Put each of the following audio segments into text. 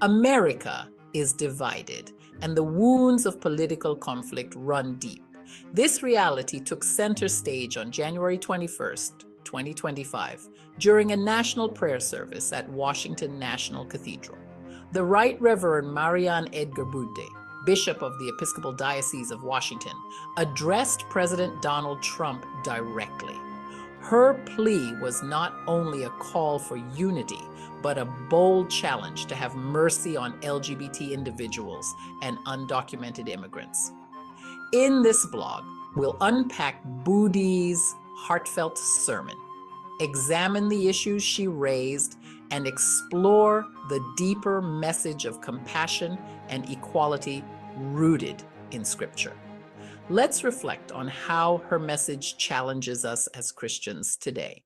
America is divided, and the wounds of political conflict run deep. This reality took center stage on January 21st, 2025, during a national prayer service at Washington National Cathedral. The Right Reverend Mariann Edgar Budde, Bishop of the Episcopal Diocese of Washington, addressed President Donald Trump directly. Her plea was not only a call for unity, but a bold challenge to have mercy on LGBT individuals and undocumented immigrants. In this blog, we'll unpack Budde's heartfelt sermon, examine the issues she raised, and explore the deeper message of compassion and equality rooted in Scripture. Let's reflect on how her message challenges us as Christians today.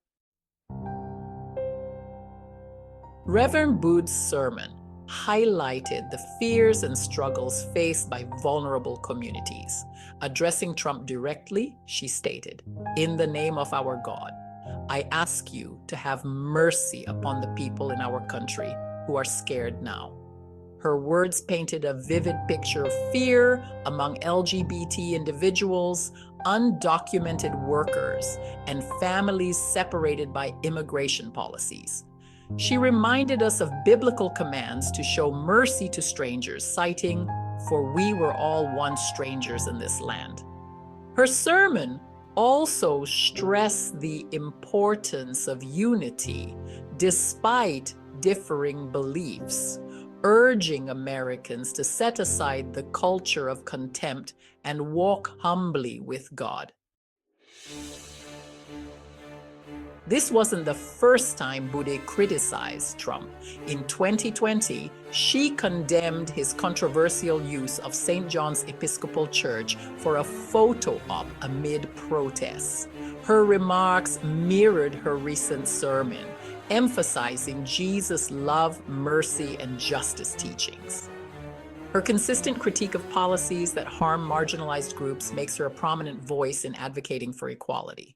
Reverend Budde's sermon highlighted the fears and struggles faced by vulnerable communities. Addressing Trump directly, she stated, "In the name of our God, I ask you to have mercy upon the people in our country who are scared now." Her words painted a vivid picture of fear among LGBT individuals, undocumented workers, and families separated by immigration policies. She reminded us of biblical commands to show mercy to strangers, citing, "For we were all once strangers in this land." Her sermon also stressed the importance of unity despite differing beliefs, urging Americans to set aside the culture of contempt and walk humbly with God. This wasn't the first time Budde criticized Trump. In 2020, she condemned his controversial use of St. John's Episcopal Church for a photo op amid protests. Her remarks mirrored her recent sermon, emphasizing Jesus' love, mercy, and justice teachings. Her consistent critique of policies that harm marginalized groups makes her a prominent voice in advocating for equality.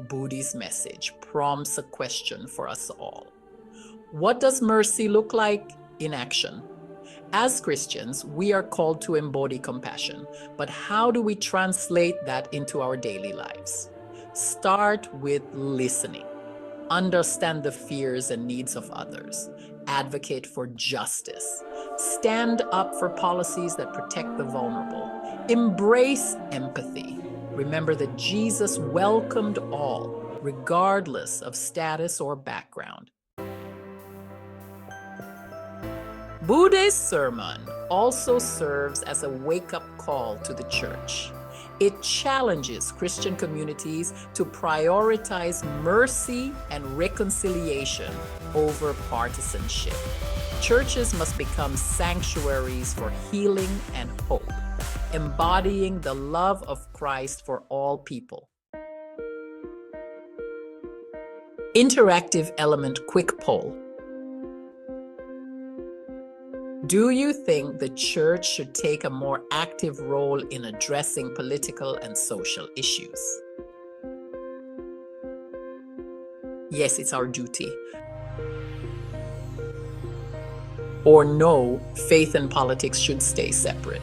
Budde's message prompts a question for us all. What does mercy look like in action? As Christians, we are called to embody compassion, but how do we translate that into our daily lives? Start with listening. Understand the fears and needs of others. Advocate for justice. Stand up for policies that protect the vulnerable. Embrace empathy. Remember that Jesus welcomed all, regardless of status or background. Budde's sermon also serves as a wake-up call to the church. It challenges Christian communities to prioritize mercy and reconciliation over partisanship. Churches must become sanctuaries for healing and hope, embodying the love of Christ for all people. Interactive element quick poll. Do you think the church should take a more active role in addressing political and social issues? Yes, it's our duty. Or no, faith and politics should stay separate.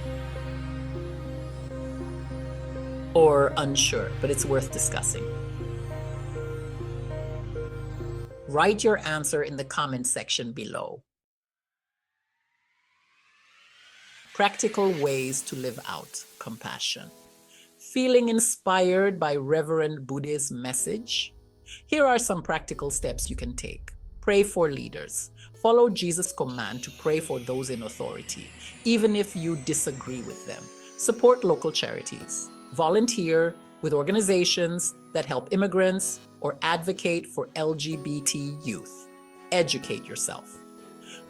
Or unsure, but it's worth discussing. Write your answer in the comment section below. Practical ways to live out compassion. Feeling inspired by Reverend Budde's message? Here are some practical steps you can take. Pray for leaders. Follow Jesus' command to pray for those in authority, even if you disagree with them. Support local charities. Volunteer with organizations that help immigrants or advocate for LGBT youth. Educate yourself.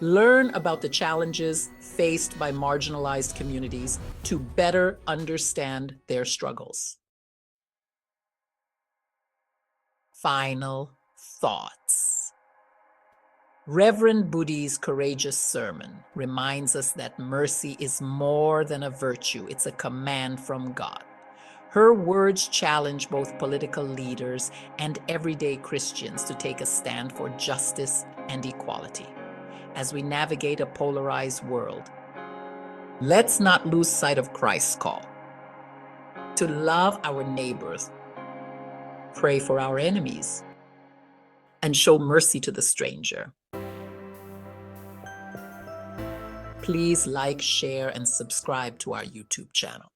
Learn about the challenges faced by marginalized communities to better understand their struggles. Final thoughts. Reverend Budde's courageous sermon reminds us that mercy is more than a virtue, it's a command from God. Her words challenge both political leaders and everyday Christians to take a stand for justice and equality. As we navigate a polarized world, let's not lose sight of Christ's call to love our neighbors, pray for our enemies, and show mercy to the stranger. Please like, share, and subscribe to our YouTube channel.